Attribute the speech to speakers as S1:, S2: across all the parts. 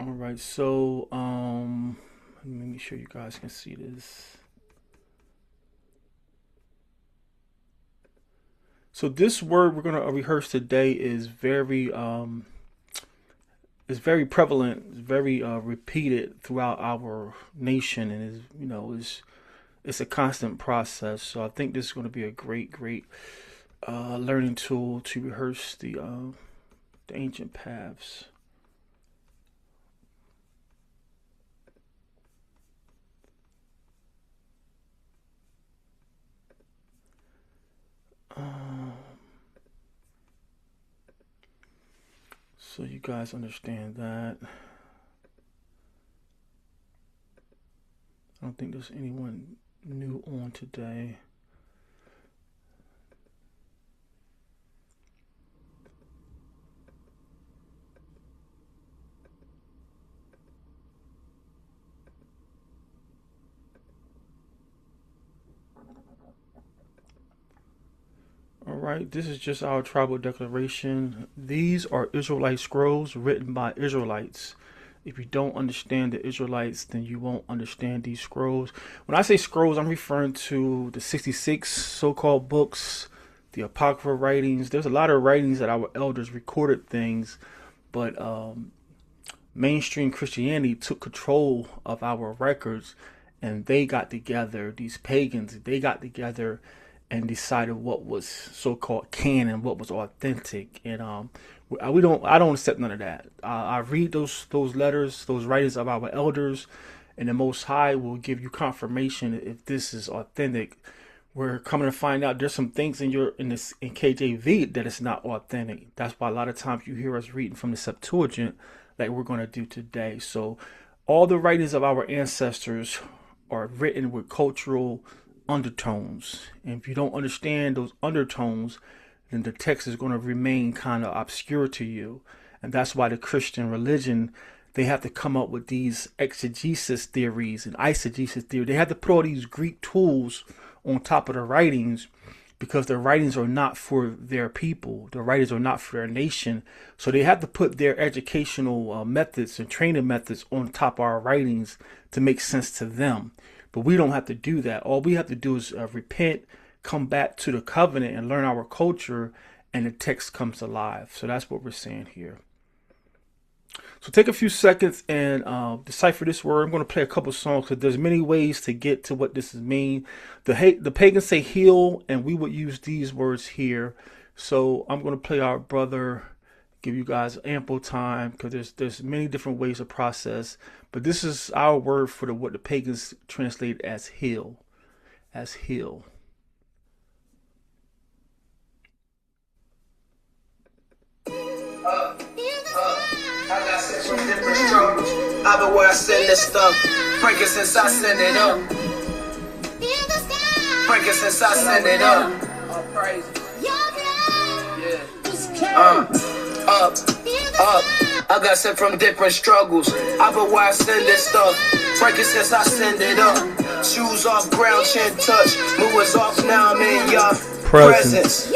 S1: All right, so let me make sure you guys can see this. So this word we're gonna rehearse today is very prevalent, it's very repeated throughout our nation, and it's a constant process. So I think this is going to be a great learning tool to rehearse the ancient paths. So you guys understand that. I don't think there's anyone new on today. All right, this is just our tribal declaration. These are Israelite scrolls written by Israelites. If you don't understand the Israelites, then you won't understand these scrolls. When I say scrolls, I'm referring to the 66 so-called books, the Apocrypha writings. There's a lot of writings that our elders recorded things, but mainstream Christianity took control of our records, and they got together, these pagans, they got together and decided what was so-called canon, what was authentic, and I don't accept none of that. I read those letters, those writings of our elders, and the Most High will give you confirmation if this is authentic. We're coming to find out there's some things in KJV that is not authentic. That's why a lot of times you hear us reading from the Septuagint, like we're going to do today. So all the writings of our ancestors are written with cultural undertones, and if you don't understand those undertones, then the text is going to remain kind of obscure to you. And that's why the Christian religion, they have to come up with these exegesis theories and eisegesis theory. They have to put all these Greek tools on top of the writings, because the writings are not for their people, the writings are not for their nation. So they have to put their educational methods and training methods on top of our writings to make sense to them. But we don't have to do that. All we have to do is repent, come back to the covenant, and learn our culture, and the text comes alive. So that's what we're saying here. So take a few seconds and decipher this word. I'm going to play a couple songs because there's many ways to get to what this mean. The pagans say heal, and we would use these words here. So I'm going to play our brother, give you guys ample time, because there's many different ways to process. But this is our word for what the pagans translate as heal. As heal.
S2: I got sent from different struggles. I've been where I send this stuff. Breaking since I send it up. Breaking since I send it up. All praise. Yeah. Up. I got sent from different struggles. I've been where I send this stuff. Breaking since I send it up. Shoes off, ground, chin touch. Movers off, now I'm in your presence.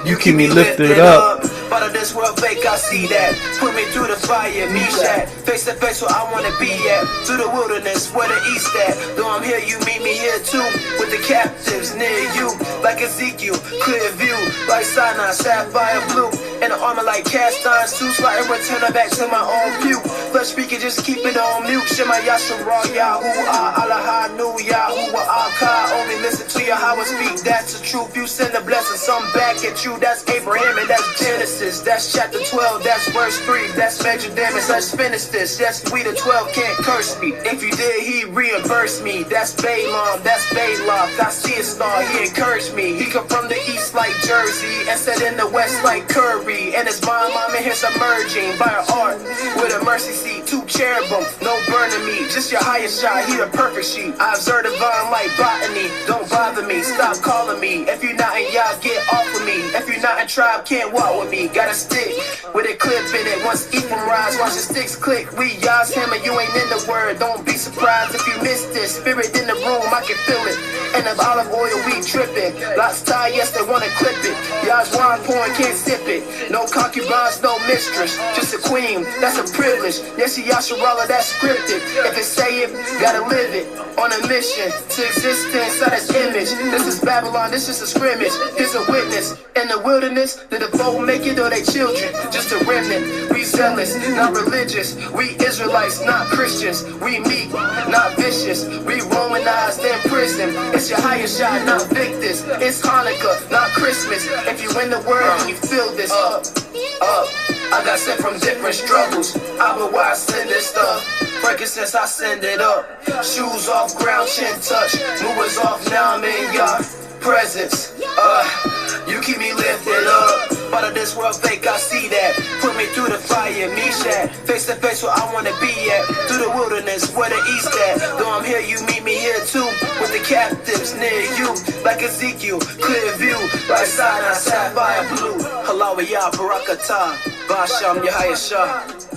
S1: You keep me lifted up.
S2: But of this world fake, I see that. Put me through the fire, me at. Face to face where I wanna be at. Through the wilderness, where the east at. Though I'm here, you meet me here too. With the captives near you. Like Ezekiel, clear view. Like Sinai, sapphire blue. And the armor like cast iron suits. Like return her back to my own view. Flesh speaking, just keep it on mute. Shema Yasharah, Yahuwah, Allah, Nu, YAHAWAH. Only listen to Yahawah speak, that's the truth. You send a blessing, some back at you. That's Abraham and that's Genesis. That's chapter 12, that's verse 3. That's major damage, let's finish this. Yes, we the 12 can't curse me. If you did, he reimbursed me. That's Balaam, that's Balak. I see a star, he encouraged me. He come from the east like Jersey and set in the west like Curry. And his mom in here submerging by her art with a mercy seat, 2 cherubim, no burning me. Just your highest shot, he the perfect sheep. I observe the vine like botany. Don't bother me, stop calling me. If you're not in y'all, get off of me. If you're not in tribe, can't walk with me. Got a stick with a clip in it. Once Ephraim rise, watch the sticks click. We Yah's him and you ain't in the word. Don't be surprised if you miss this. Spirit in the room, I can feel it. And the olive oil, we tripping. Lots tied, yes, they wanna clip it. Yah's wine pouring, can't sip it. No concubines, no mistress, just a queen, that's a privilege. Yes, Yasharala, that's scripted. If it say it, gotta live it. On a mission to existence of this image. This is Babylon, this is a scrimmage. Here's a witness. In the wilderness, did the foe make it or they children? Just a remnant. We zealous, not religious. We Israelites, not Christians. We meek, not vicious. We Romanized in prison. It's YAHAWASHA, not victors. It's Hanukkah, not Christmas. If you in the world and you feel this up. I got sent from different struggles. I would why I send this stuff. Frankincense, I send it up. Shoes off, ground, chin touch. Movers off, now I'm in your presence. You keep me lifted up. But of this world fake, I see that. Put me through the fire, Mishat. Face to face where I wanna be at. Through the wilderness, where the east at. Though I'm here, you meet me here too. With the captives near you. Like Ezekiel, clear view. Like Sinai, sapphire blue. Halawa ya barakatah. Basham YAHAWASHA.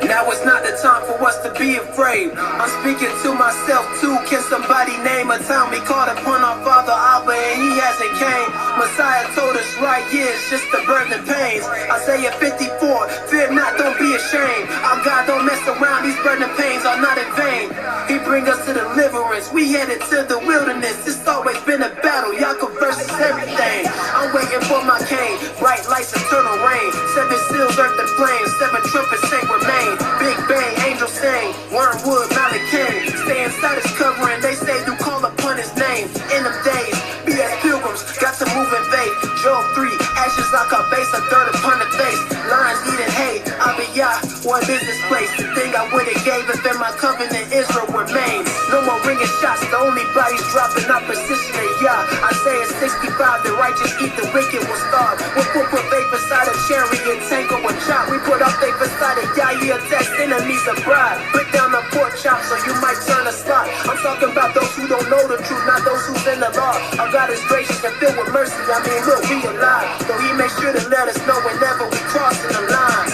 S2: Now it's not the time for us to be afraid. I'm speaking to myself too. Can somebody name a time we called upon our father Abba and he hasn't came? Messiah told us right here, it's just the burden pains. Isaiah 54, fear not, don't be ashamed. Our God don't mess around, these burden pains are not in vain. He bring us to deliverance, we headed to the wilderness. It's always been a battle, Yaakov versus everything. I'm waiting for my cane, bright lights, eternal rain. 7 seals, earth and flames, 7 trumpets ain't remain. Big bang, angels sing, wormwood, Malachim. Stay inside his covering, they say you call upon his name. In them days, be as pilgrims, got to move in faith. Job 3, ashes like a base, a dirt upon the face. Lions eating hay, Ibaryam, one business place. The thing I would've gave if in my covenant Israel remained. No more ringing shots, the only bodies dropping opposition to Yah. I say it's 65, the righteous eat, the wicked will starve. We'll put faith beside a chariot, tango and chop. We put our faith beside a Yah, test enemies a bride. Put down the pork chop so you might turn a slot. I'm talking about those who don't know the truth, not those who's in the law. Our God is gracious and filled with mercy. I mean, look, we alive. So he makes sure to let us know whenever we crossing the line.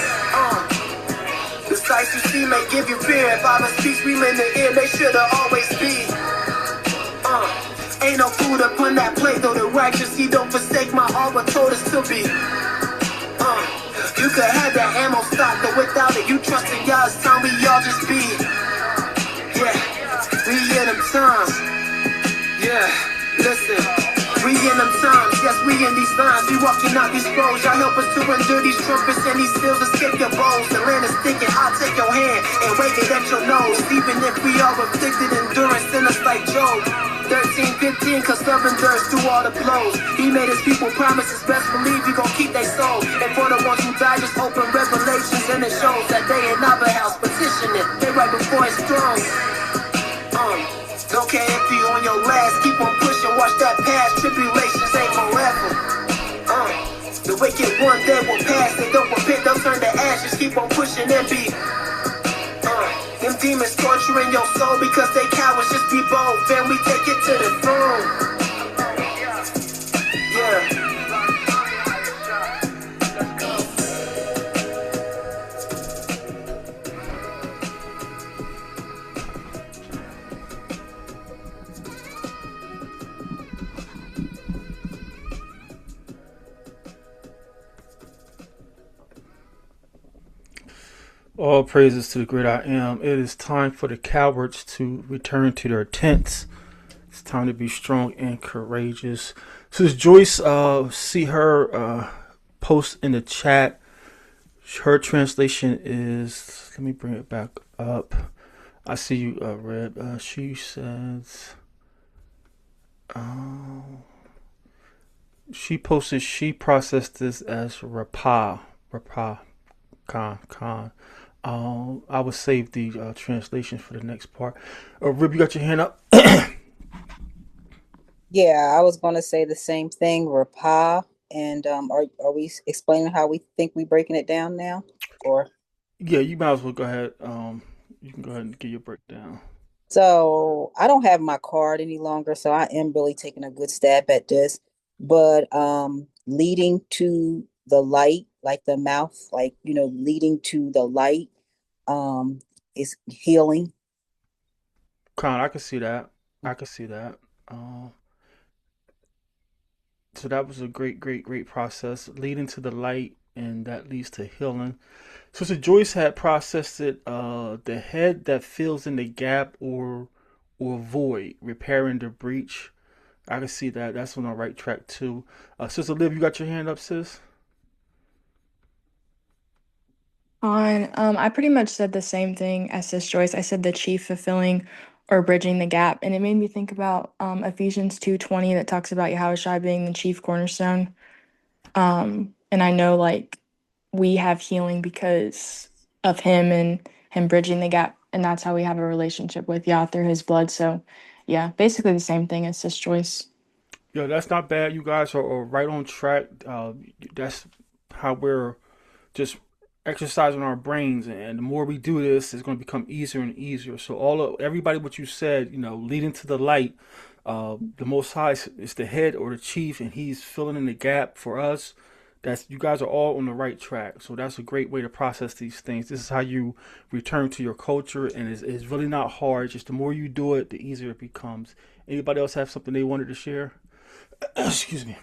S2: The sights you see may give you fear. If I speech we in the ear, they should've always be. Ain't no food upon that plate, though the righteous, he don't forsake my all but told us to be. You could have that ammo stock, but without it, you trust in God's time, we all just be. Yeah, we in them times. Yeah, listen, we in them times. Yes, we in these lines. We walking out these roads. Y'all help us to endure these trumpets and these seals. Escape your bones. The land is thinking, I'll take your hand and wave it at your nose. Even if we are afflicted, endurance in us like Job. 13, 15, cause love endures through all the blows. He made his people promises, best believe he gon' keep their soul. And for the ones who died, just open revelations and it shows that they in our house petitioning. They right before his throne. Don't care if you on your last, keep on pushing, watch that pass. Tribulations ain't forever. The wicked one day will pass, they don't repent, they'll turn to ashes. Keep on pushing and be. Them demons torturing your soul because they cowards, just be bold. Fam, we take it to the throne. Yeah.
S1: All praises to the great I am. It is time for the cowards to return to their tents. It's time to be strong and courageous. So Joyce, see her post in the chat. Her translation is, let me bring it back up. I see you, Red. She says, she posted, she processed this as RAPA, Khan. I will save the translation for the next part. Rib, you got your hand up?
S3: Yeah, I was going to say the same thing, Rapa. And are we explaining how we think we breaking it down now? Or
S1: yeah, you might as well go ahead. You can go ahead and give your breakdown.
S3: so I don't have my card any longer, so I am really taking a good stab at this. But leading to the light, like the mouth, like leading to the light, is healing.
S1: Khan, I can see that. I can see that. Uh, so that was a great process leading to the light, and that leads to healing. Sister Joyce had processed it. The head that fills in the gap or void, repairing the breach. I can see that. That's on the right track too. Sister Liv, you got your hand up, sis?
S4: I pretty much said the same thing as Sis Joyce. I said the chief fulfilling or bridging the gap, and it made me think about Ephesians 2:20 that talks about YAHAWASHA being the chief cornerstone. And I know like we have healing because of him and him bridging the gap, and that's how we have a relationship with Yah through his blood. So, yeah, basically the same thing as Sis Joyce.
S1: Yeah, that's not bad. You guys are right on track. That's how we're just exercising our brains, and the more we do this, it's going to become easier and easier. So everybody, what you said, leading to the light. The Most High is the head or the chief, and He's filling in the gap for us. That's you guys are all on the right track. So that's a great way to process these things. This is how you return to your culture, and it's really not hard. Just the more you do it, the easier it becomes. Anybody else have something they wanted to share? Excuse me.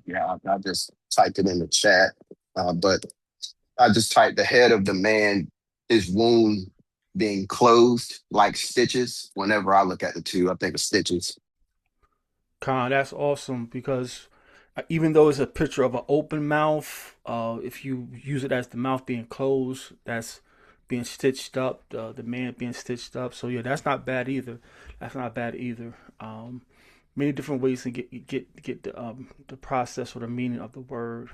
S5: Yeah, I just typed it in the chat, but I just typed the head of the man, his wound being closed like stitches. Whenever I look at the two, I think of stitches.
S1: Khan, that's awesome because even though it's a picture of an open mouth, if you use it as the mouth being closed, that's being stitched up, the man being stitched up. So yeah, that's not bad either. That's not bad either. Many different ways to get the process or the meaning of the word.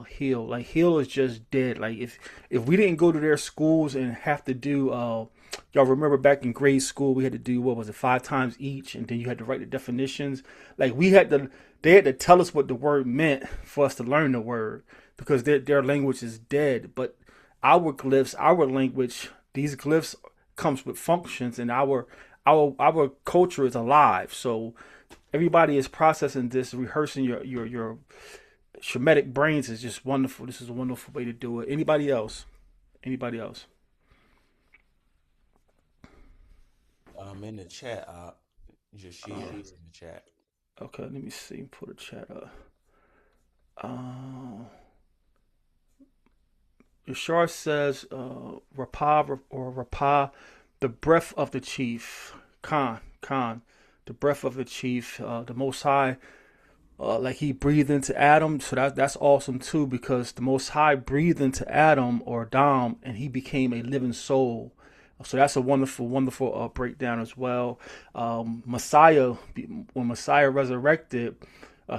S1: Heal, like heal is just dead. Like if we didn't go to their schools and have to do y'all remember back in grade school we had to do, what was it, 5 times each, and then you had to write the definitions. Like they had to tell us what the word meant for us to learn the word, because their language is dead. But our glyphs, our language, these glyphs comes with functions, and our culture is alive. So everybody is processing this, rehearsing your Shemitic brains is just wonderful. This is a wonderful way to do it. Anybody else? Anybody else?
S6: In the chat, Jashia is in the chat.
S1: Okay, let me see. Put a chat up. Yashar says, Rapah or Rapah, the breath of the chief. Khan, the breath of the chief. The Most High, like he breathed into Adam. So that's awesome too, because the Most High breathed into Adam or Dam, and he became a living soul. So that's a wonderful breakdown as well. Messiah, when Messiah resurrected,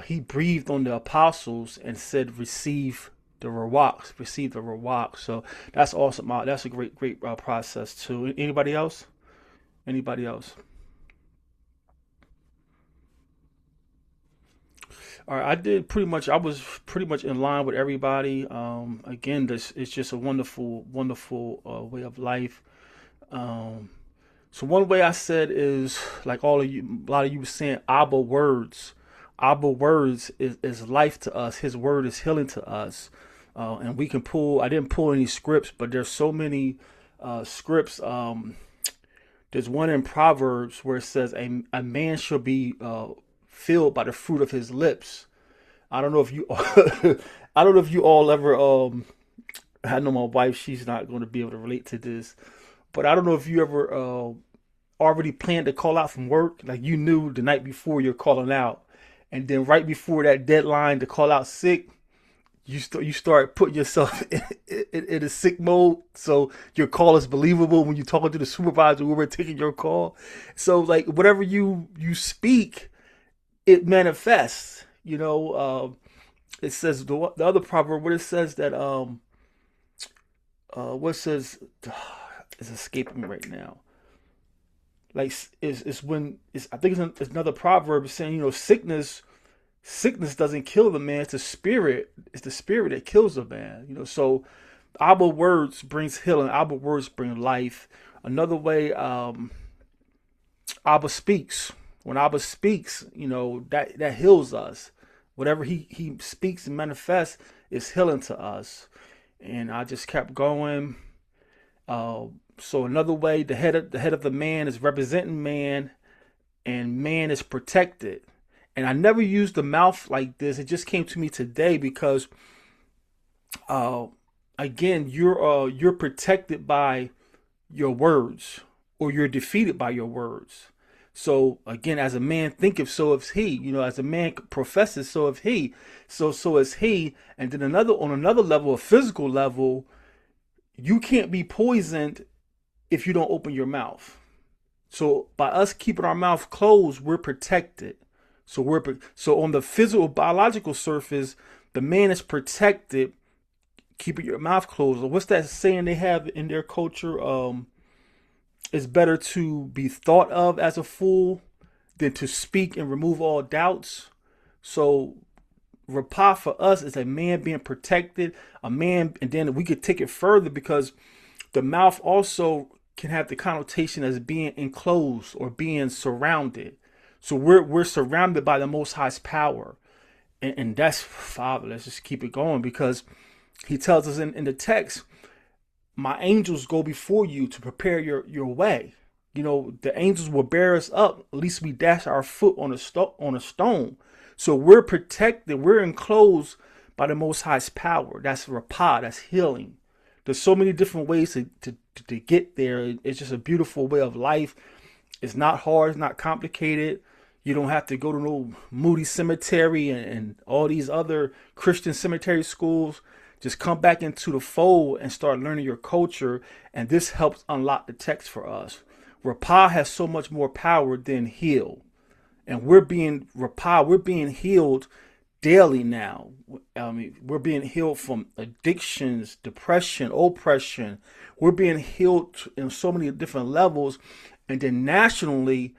S1: he breathed on the apostles and said, "Receive the Rawak, receive the Rawak." So that's awesome. That's a great process too. Anybody else? Anybody else? All right, I was pretty much in line with everybody. Again, this is just a wonderful way of life. Um, so one way I said is, like all of you, a lot of you were saying, Abba words. Abba words is life to us. His word is healing to us. And we can pull, I didn't pull any scripts, but there's so many scripts. There's one in Proverbs where it says, a man shall be filled by the fruit of his lips. I don't know if you, I don't know if you all ever, I know my wife, she's not going to be able to relate to this, but I don't know if you ever already planned to call out from work. Like you knew the night before you're calling out, and then right before that deadline to call out sick, you start putting yourself in a sick mode, so your call is believable when you're talking to the supervisor who are taking your call. So like whatever you speak, it manifests. It says the other proverb where it says that what says it's escaping me right now. Like it's when it's I think it's another proverb saying, sickness doesn't kill the man. It's the spirit. It's the spirit that kills the man. So Abba words brings healing. Abba words bring life. Another way, Abba speaks. When Abba speaks, that heals us. Whatever he speaks and manifests is healing to us. And I just kept going. So another way, the head of the man is representing man, and man is protected. And I never used the mouth like this. It just came to me today because, uh, again, you're protected by your words, or you're defeated by your words. So again, as a man thinketh, so is he. As a man professes, so is he. So is he. And then on another level, a physical level, you can't be poisoned if you don't open your mouth. So by us keeping our mouth closed, we're protected. So on the physical biological surface, the man is protected, keeping your mouth closed. What's that saying they have in their culture? It's better to be thought of as a fool than to speak and remove all doubts. So Rapah for us is a man being protected, a man, and then we could take it further because the mouth also can have the connotation as being enclosed or being surrounded. So we're surrounded by the Most High's power. And that's Father. Let's just keep it going because he tells us in the text, my angels go before you to prepare your way. The angels will bear us up, at least we dash our foot on a stone. So we're protected, we're enclosed by the Most High's power. That's Rapah, that's healing. There's so many different ways to get there. It's just a beautiful way of life. It's not hard, it's not complicated. You don't have to go to no Moody Cemetery and all these other Christian cemetery schools. Just come back into the fold and start learning your culture. And this helps unlock the text for us. Rapah has so much more power than heal. And we're being healed daily now. We're being healed from addictions, depression, oppression. We're being healed in so many different levels. And then nationally,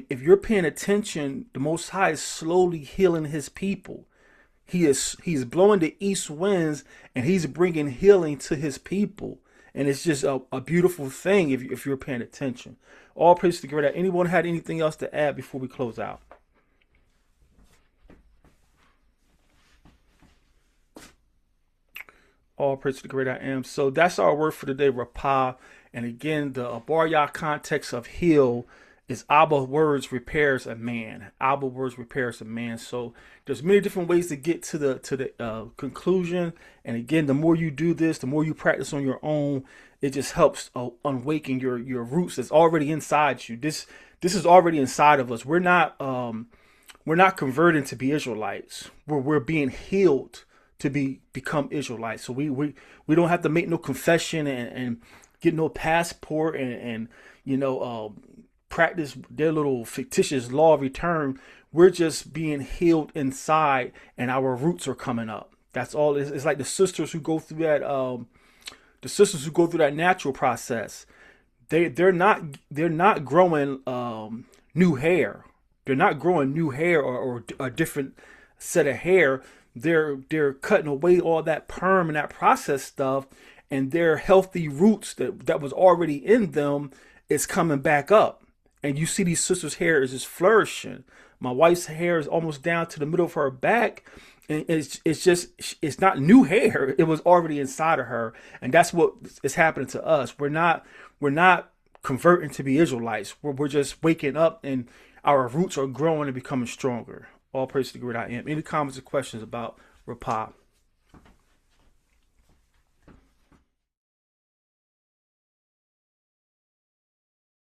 S1: if you're paying attention, the Most High is slowly healing his people. He's blowing the east winds and he's bringing healing to his people. And it's just a beautiful thing if you're paying attention. All praise to the great. Anyone had anything else to add before we close out? All praise to the great I am. So that's our word for today, Rapah. And again, the Ibaryam context of heal is Abba words repairs a man. Abba words repairs a man. So there's many different ways to get to the conclusion. And again, the more you do this, the more you practice on your own, it just helps unwaking your roots that's already inside you. This is already inside of us. We're not converting to be Israelites. We're being healed to become Israelites. So we don't have to make no confession and get no passport and practice their little fictitious law of return. We're just being healed inside, and our roots are coming up. That's all. It's like the sisters who go through that. The sisters who go through that natural process. They're not growing new hair. They're not growing new hair or a different set of hair. They're cutting away all that perm and that process stuff, and their healthy roots that was already in them is coming back up. And you see these sisters' hair is just flourishing. My wife's hair is almost down to the middle of her back. And it's not new hair. It was already inside of her. And that's what is happening to us. We're not converting to be Israelites. We're just waking up and our roots are growing and becoming stronger. All praise to the great I am. Any comments or questions about Rapah?